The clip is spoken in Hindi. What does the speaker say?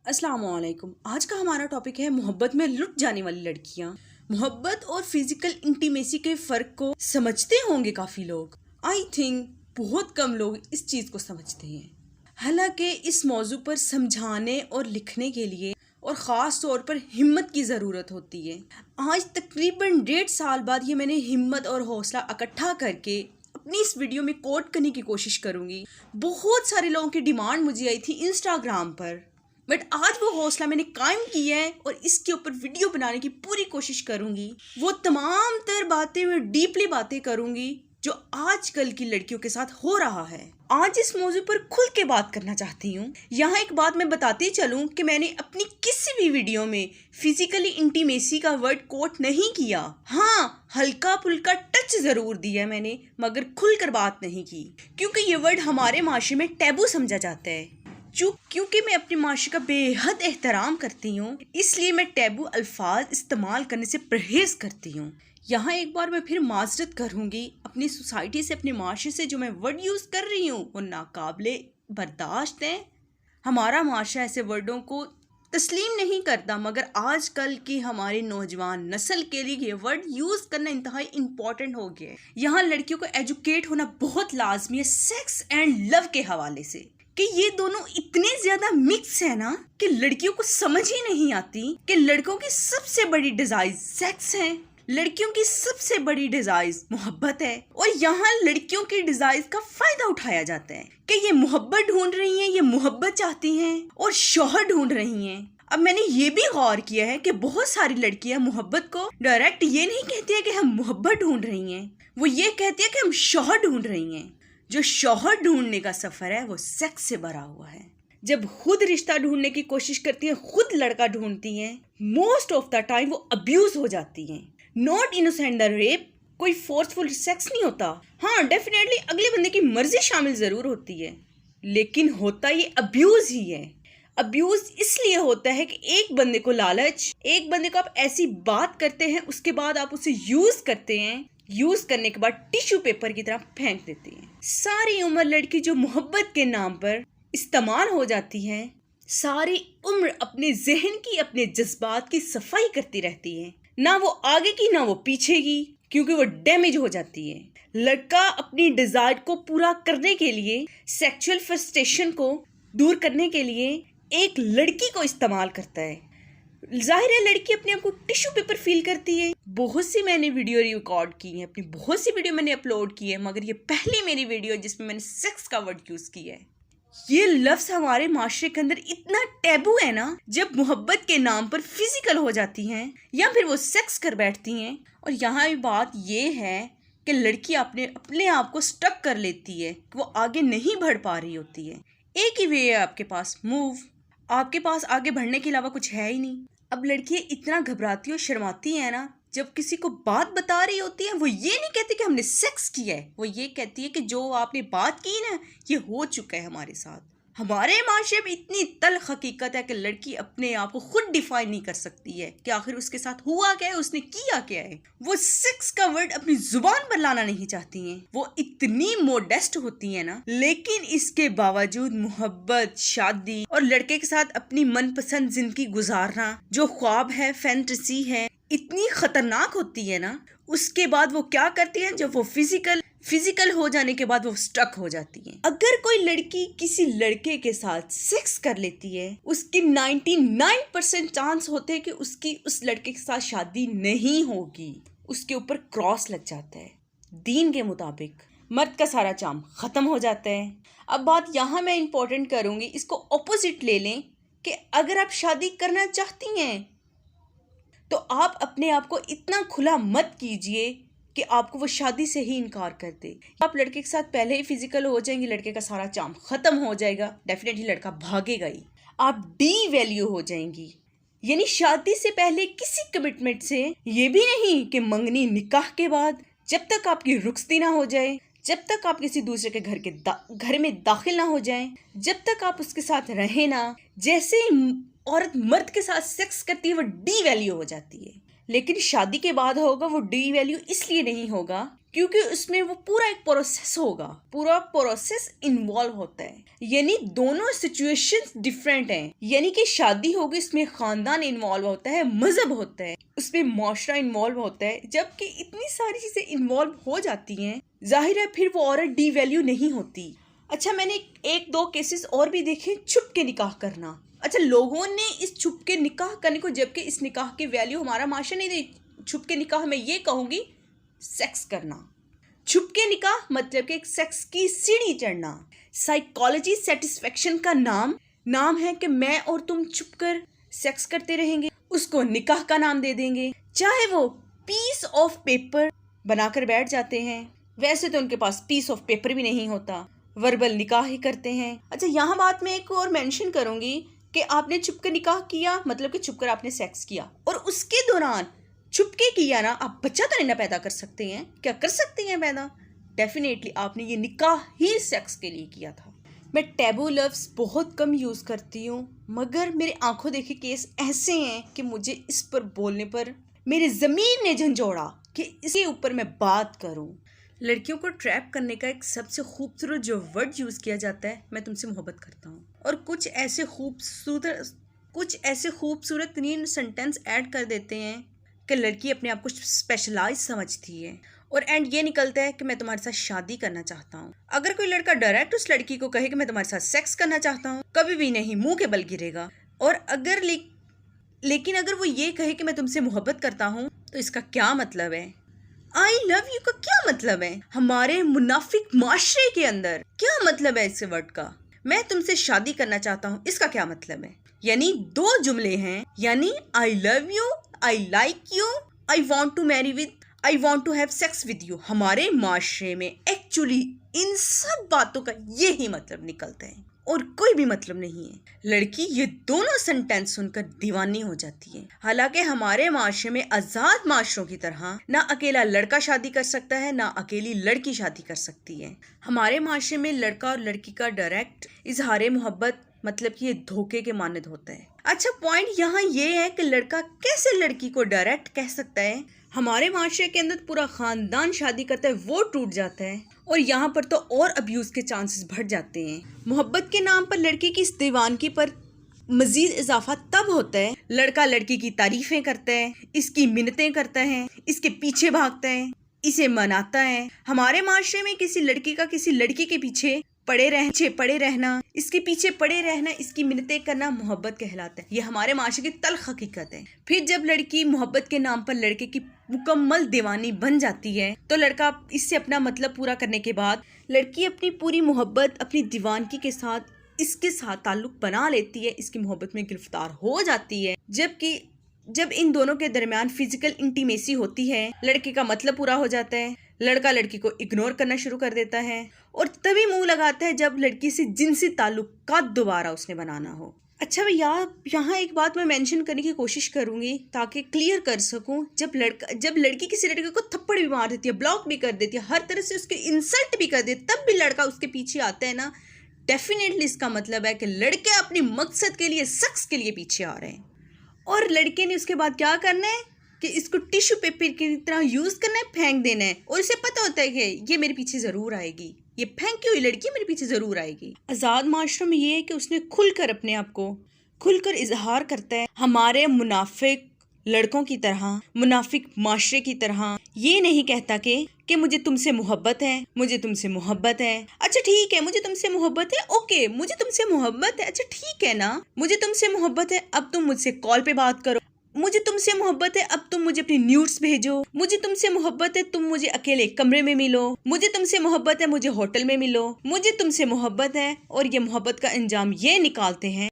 अस्सलाम वालेकुम। आज का हमारा टॉपिक है मोहब्बत में लुट जाने वाली लड़कियां। मोहब्बत और फिजिकल इंटीमेसी के फ़र्क को समझते होंगे काफ़ी लोग। आई थिंक बहुत कम लोग इस चीज़ को समझते हैं। हालांकि इस मौजू पर समझाने और लिखने के लिए और ख़ास तौर पर हिम्मत की ज़रूरत होती है। आज तकरीबन 1.5 साल बाद ये मैंने हिम्मत और हौसला इकट्ठा करके अपनी इस वीडियो में कोट करने की कोशिश करूँगी। बहुत सारे लोगों की डिमांड मुझे आई थी इंस्टाग्राम पर, बट आज वो हौसला मैंने कायम किया है और इसके ऊपर वीडियो बनाने की पूरी कोशिश करूंगी। वो तमाम तर बातें मैं डीपली बातें करूंगी जो आजकल की लड़कियों के साथ हो रहा है। आज इस मौजू पर खुल के बात करना चाहती हूँ। यहाँ एक बात मैं बताती चलूँ कि मैंने अपनी किसी भी वीडियो में फिजिकली इंटीमेसी का वर्ड कोट नहीं किया। हाँ, हल्का फुल्का टच जरूर दिया मैंने, मगर खुलकर बात नहीं की, क्योंकि ये वर्ड हमारे माशरे में टैबू समझा जाता है। क्योंकि मैं अपनी माशरे का बेहद एहतराम करती हूँ, इसलिए मैं टैबू अल्फाज इस्तेमाल करने से परहेज करती हूँ। यहाँ एक बार मैं फिर माजरत करूँगी अपनी सोसाइटी से, अपने माशरे से। जो मैं वर्ड यूज़ कर रही हूँ वो नाकाबिले बर्दाश्त है। हमारा माशरा ऐसे वर्डों को तस्लीम नहीं करता, मगर आजकल की हमारी नौजवान नस्ल के लिए ये वर्ड यूज़ करना इंतहाई इम्पॉर्टेंट हो गया है। यहाँ लड़कियों को एजुकेट होना बहुत लाजमी है सेक्स एंड लव के हवाले से, कि ये दोनों इतने ज्यादा मिक्स है ना कि लड़कियों को समझ ही नहीं आती कि लड़कों की सबसे बड़ी डिजायर सेक्स है, लड़कियों की सबसे बड़ी डिजायर मोहब्बत है, और यहाँ लड़कियों की डिजायर का फायदा उठाया जाता है कि ये मोहब्बत ढूंढ रही हैं, ये मोहब्बत चाहती हैं और शौहर ढूंढ रही हैं। अब मैंने ये भी गौर किया है कि बहुत सारी लड़कियां मोहब्बत को डायरेक्ट ये नहीं कहती है कि हम मोहब्बत ढूंढ रही हैं, वो ये कहती है कि हम शौहर ढूंढ रही हैं। जो शौहर ढूंढने का सफर है वो सेक्स से भरा हुआ है। जब खुद रिश्ता ढूंढने की कोशिश करती है, खुद लड़का ढूंढती हैं, मोस्ट ऑफ द टाइम वो अब्यूज हो जाती हैं। नॉट इनोसेंट द रेप, कोई फोर्सफुल सेक्स नहीं होता। हाँ, डेफिनेटली अगले बंदे की मर्जी शामिल जरूर होती है, लेकिन होता ये अब्यूज ही है। अब्यूज इसलिए होता है कि एक बंदे को लालच, एक बंदे को आप ऐसी बात करते हैं, उसके बाद आप उसे यूज करते हैं, यूज करने के बाद टिश्यू पेपर की तरह फेंक देती है। सारी उम्र लड़की जो मोहब्बत के नाम पर इस्तेमाल हो जाती है, सारी उम्र अपने जहन की, अपने जज्बात की सफाई करती रहती है, ना वो आगे की ना वो पीछे की, क्योंकि वो डैमेज हो जाती है। लड़का अपनी डिजायर को पूरा करने के लिए, सेक्सुअल फ्रस्ट्रेशन को दूर करने के लिए एक लड़की को इस्तेमाल करता है। जाहिर है लड़की अपने आप को टिश्यू पेपर फील करती है। बहुत सी मैंने वीडियो रिकॉर्ड की है, अपनी बहुत सी वीडियो मैंने अपलोड की है, मगर ये पहली मेरी वीडियो है जिसमें मैंने सेक्स का वर्ड यूज किया है। ये लफ्ज हमारे माशरे के अंदर इतना टैबू है ना, जब मोहब्बत के नाम पर फिजिकल हो जाती हैं या फिर वो सेक्स कर बैठती हैं। और यहाँ भी बात ये है कि लड़की अपने आप को स्टक कर लेती है कि वो आगे नहीं बढ़ पा रही होती है। एक ही वे है आपके पास, मूव। आपके पास आगे बढ़ने के अलावा कुछ है ही नहीं। अब लड़कियां इतना घबराती और शर्माती हैं ना, जब किसी को बात बता रही होती है, वो ये नहीं कहती कि हमने सेक्स किया है, वो ये कहती है कि जो आपने बात की ना, ये हो चुका है हमारे साथ। हमारे माशरे में इतनी तल्ख हकीकत है कि लड़की अपने आप को खुद डिफाइन नहीं कर सकती है कि आखिर उसके साथ हुआ क्या है, उसने किया क्या है। वो सेक्स का वर्ड अपनी जुबान पर लाना नहीं चाहती हैं। वो इतनी मोडेस्ट होती है ना, लेकिन इसके बावजूद मोहब्बत, शादी और लड़के के साथ अपनी मनपसंद जिंदगी गुजारना, जो ख्वाब है, फैंटेसी है, इतनी खतरनाक होती है ना। उसके बाद वो क्या करती है, जब वो फिजिकल हो जाने के बाद वो स्टक हो जाती है। अगर कोई लड़की किसी लड़के के साथ सेक्स कर लेती है, उसकी 99% चांस होते हैं कि उसकी उस लड़के के साथ शादी नहीं होगी। उसके ऊपर क्रॉस लग जाता है। दीन के मुताबिक मर्द का सारा चाम खत्म हो जाता है। अब बात यहाँ मैं इंपॉर्टेंट करूंगी, इसको ऑपोजिट ले लें कि अगर आप शादी करना चाहती हैं तो आप अपने आप को इतना खुला मत कीजिए कि आपको वो शादी से ही इनकार कर दे। आप लड़के के साथ पहले ही फिजिकल हो जाएंगे, लड़के का सारा चाम खत्म हो जाएगा, डेफिनेटली लड़का भागेगा ही। आप डी वैल्यू हो जाएंगी। यानी शादी से पहले किसी कमिटमेंट से, ये भी नहीं कि मंगनी निकाह के बाद, जब तक आपकी रुखसती ना हो जाए, जब तक आप किसी दूसरे के घर में दाखिल ना हो जाए, जब तक आप उसके साथ रहें ना। जैसे औरत मर्द के साथ सेक्स करती है वो डी वैल्यू हो जाती है, लेकिन शादी के बाद होगा वो डी वैल्यू इसलिए नहीं होगा क्योंकि उसमें वो पूरा एक प्रोसेस होगा, पूरा प्रोसेस इन्वॉल्व होता है। यानी दोनों सिचुएशंस डिफरेंट हैं। यानी कि शादी होगी, इसमें खानदान इन्वॉल्व होता है, मजहब होता है, उसमें माशरा इन्वॉल्व होता है। जबकि इतनी सारी चीजें इन्वॉल्व हो जाती हैं, जाहिर है फिर वो औरत डी वैल्यू नहीं होती। अच्छा, मैंने एक दो केसेस और भी देखे, छुप के निकाह करना। अच्छा, लोगों ने इस छुप के निकाह करने को, जबकि इस निकाह की वैल्यू हमारा माशरा नहीं दे। छुप के निकाह में ये कहूंगी, सेक्स करना। छुप के निकाह मतलब कि एक सेक्स की सीढ़ी चढ़ना। साइकोलॉजी सेटिस्फेक्शन का नाम है कि मैं और तुम छुपकर सेक्स करते रहेंगे, उसको निकाह का नाम दे देंगे। चाहे वो पीस ऑफ पेपर बनाकर बैठ जाते हैं, वैसे तो उनके पास पीस ऑफ पेपर भी नहीं होता, वर्बल निकाह ही करते हैं। अच्छा, यहाँ बात मैं एक और मेंशन करूंगी कि आपने छुपकर निकाह किया, मतलब कि छुपकर आपने सेक्स किया, और उसके दौरान छुपके किया ना, आप बच्चा तो नहीं ना पैदा कर सकते हैं? क्या कर सकती हैं पैदा? डेफिनेटली आपने ये निकाह ही सेक्स के लिए किया था। मैं टैबू लफ्ज़ बहुत कम यूज़ करती हूँ, मगर मेरे आंखों देखे केस ऐसे हैं कि मुझे इस पर बोलने पर मेरे ज़मीर ने झंझोड़ा कि इसके ऊपर मैं बात करूँ। लड़कियों को ट्रैप करने का एक सबसे खूबसूरत जो वर्ड यूज़ किया जाता है, मैं तुमसे मोहब्बत करता हूँ, और कुछ ऐसे खूबसूरत तरीन सेंटेंस ऐड कर देते हैं कि लड़की अपने आप को स्पेशलाइज समझती है, और एंड ये निकलता है कि मैं तुम्हारे साथ शादी करना चाहता हूँ। अगर कोई लड़का डायरेक्ट उस लड़की को कहे कि मैं तुम्हारे साथ सेक्स करना चाहता हूँ, कभी भी नहीं मुंह के बल गिरेगा। और अगर लेकिन अगर वो ये कहे कि मैं तुमसे मोहब्बत करता हूँ, तो इसका क्या मतलब है? आई लव यू का क्या मतलब है? हमारे मुनाफिक माशरे के अंदर क्या मतलब है इस वर्ड का? मैं तुमसे शादी करना चाहता हूँ, इसका क्या मतलब है? यानी दो जुमले हैं, यानी I love you, I like you, I want to marry with, I want to have sex with you. हमारे माशरे में एक्चुअली इन सब बातों का यही मतलब निकलता है और कोई भी मतलब नहीं है। लड़की ये दोनों सेंटेंस सुनकर दीवानी हो जाती है। हालांकि हमारे माशरे में आज़ाद माशरों की तरह ना अकेला लड़का शादी कर सकता है, ना अकेली लड़की शादी कर सकती है। हमारे माशरे में लड़का और लड़की का डायरेक्ट इजहार मोहब्बत मतलब कि ये धोखे के मानद होता है। अच्छा, पॉइंट यहाँ ये है कि लड़का कैसे लड़की को डायरेक्ट कह सकता है? हमारे माशरे के अंदर पूरा खानदान शादी करता है, वो टूट जाता है, और यहाँ पर तो और अब्यूज़ के चांसेस बढ़ जाते हैं। मोहब्बत के नाम पर लड़की की इस दीवानगी पर मजीद इजाफा तब होता है, लड़का लड़की की तारीफें करता है, इसकी मिन्नतें करता है, इसके पीछे भागता है, इसे मनाता है। हमारे माशरे में किसी लड़की का किसी लड़की के पीछे पड़े रहना, इसके पीछे पड़े रहना, इसकी मिन्नतें करना मोहब्बत कहलाता है। ये हमारे माशरे की तल्ख हकीकत है। फिर जब लड़की मोहब्बत के नाम पर लड़के की मुकम्मल दीवानी बन जाती है, तो लड़का इससे अपना मतलब पूरा करने के बाद लड़की अपनी पूरी मोहब्बत अपनी दीवानगी के साथ इसके साथ ताल्लुक बना लेती है, इसकी मोहब्बत में गिरफ्तार हो जाती है। जब इन दोनों के दरमियान फिजिकल इंटीमेसी होती है, लड़के का मतलब पूरा हो जाता है, लड़का लड़की को इग्नोर करना शुरू कर देता है और तभी मुंह लगाता है जब लड़की से जिनसी ताल्लुकात दोबारा उसने बनाना हो। अच्छा भैया, यहाँ एक बात मैं मेंशन करने की कोशिश करूंगी ताकि क्लियर कर सकूं। जब लड़की किसी लड़के को थप्पड़ भी मार देती है, ब्लॉक भी कर देती है, हर तरह से उसके इंसल्ट भी कर देती है, तब भी लड़का उसके पीछे आता है ना, डेफिनेटली इसका मतलब है कि लड़के अपने मकसद के लिए, सेक्स के लिए पीछे आ रहे हैं। और लड़के ने उसके बाद क्या करना है कि इसको टिश्यू पेपर की तरह यूज करना है, फेंक देना है, और इसे पता होता है कि ये मेरे पीछे जरूर आएगी, ये फेंकी हुई लड़की मेरे पीछे जरूर आएगी। आज़ाद माशरों में ये है कि उसने खुलकर अपने आप को खुलकर इजहार करता है। हमारे मुनाफिक लड़कों की तरह, मुनाफिक माशरे की तरह ये नहीं कहता कि मुझे तुमसे मोहब्बत है, मुझे तुमसे मोहब्बत है। अच्छा ठीक है, मुझे तुमसे मोहब्बत है, ओके मुझे तुमसे मोहब्बत है, अच्छा ठीक है ना, मुझे तुमसे मोहब्बत है, अब तुम मुझसे कॉल पे बात करो। मुझे तुमसे मोहब्बत है, अब तुम मुझे अपनी न्यूड्स भेजो। मुझे तुमसे मोहब्बत है, तुम मुझे अकेले कमरे में मिलो। मुझे तुमसे मोहब्बत है, मुझे होटल में मिलो। मुझे तुमसे मोहब्बत है, और ये मोहब्बत का अंजाम ये निकालते हैं